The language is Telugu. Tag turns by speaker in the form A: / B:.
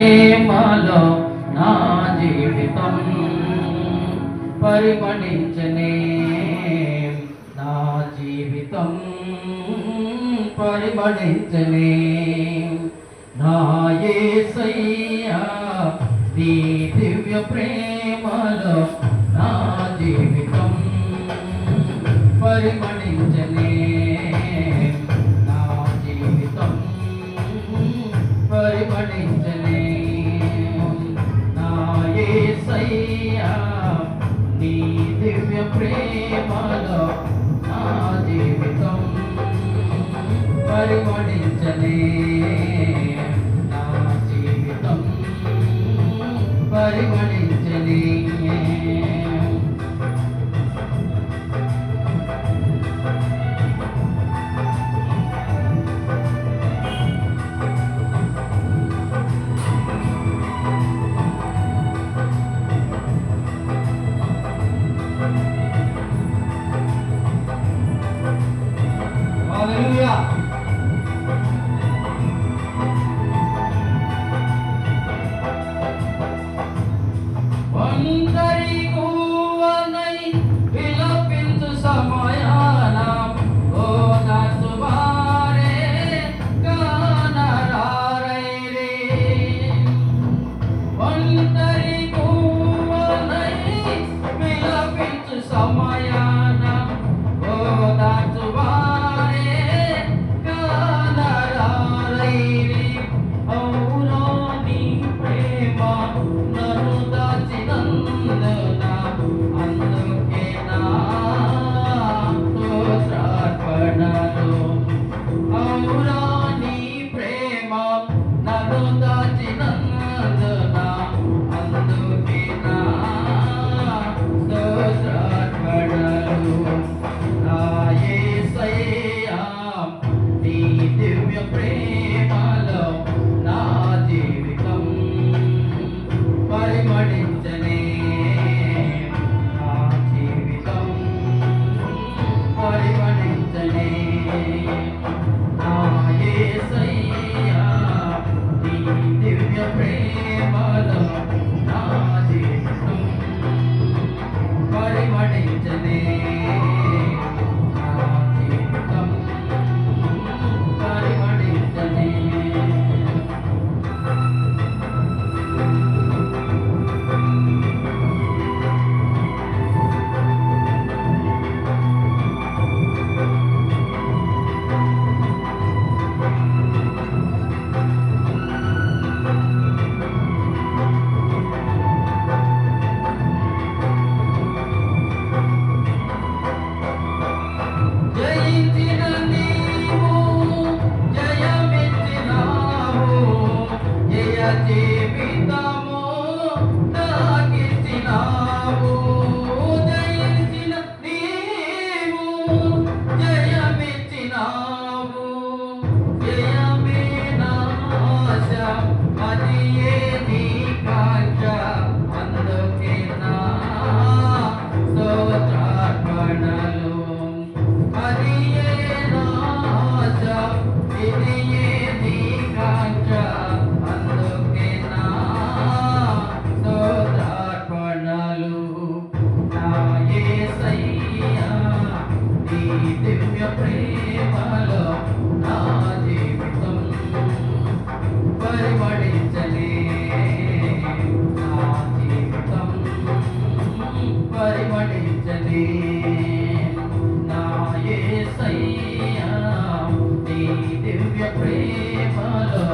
A: ప్రేమలో నా జీవితం పరిమళించనే, నా జీవితం పరిమళించనే. నా యేసయ్యా నీ దివ్య ప్రేమలో నా జీవితం పరిమళించనే, నా జీవితం పరిమళించనే. నా యేసయ్యా నీ దివ్య ప్రేమలో నా జీవితం పరిమళించనే, నా జీవితం పరిమళించనే. హల్లెలూయా. ఒంటరి గువ్వనై విలపించు సమయాన ఓదార్చువారే కానరారైరే. ఒంటరి గువ్వనై విలపించు సమయాన ఓదార్చువారే కానరారైరే. ఔరా నీ ప్రేమ నన్ను దాచినందున అందుకే నా స్తోత్రార్పణలు. ఔరా నీ ప్రేమ నన్ను దాచినందున అందుకే నా స్తోత్రార్పణలు. నా యేసయ్యా నీ దివ్య ప్రేమలో నా జీవితం పరిమళించనే, నా జీవితం పరిమళించనే. నా యేసయ్యా నీ దివ్య ప్రేమలో నా జీవితం పరిమళించనే, నా జీవితం పరిమళించనే. జయించిన నీవు జయమిచ్చినావు, జయ జీవితము నాకిచ్చినావు. జయించిన నీవు జయమిచ్చినావు, జయమే నా ఆశ అదియే నీ కాంక్ష అందుకే నా స్తోత్రార్పణలు. అదియే నా ఆశ ఇదియే నీ కాంక్ష అందుకే నా స్తోత్రార్పణలు. నా యేసయ్యా నీ దివ్య ప్రేమలో నా జీవితం పరిమళించనే, నా జీవితం పరిమళించనే. నా యేసయ్యా నీ దివ్య ప్రేమలో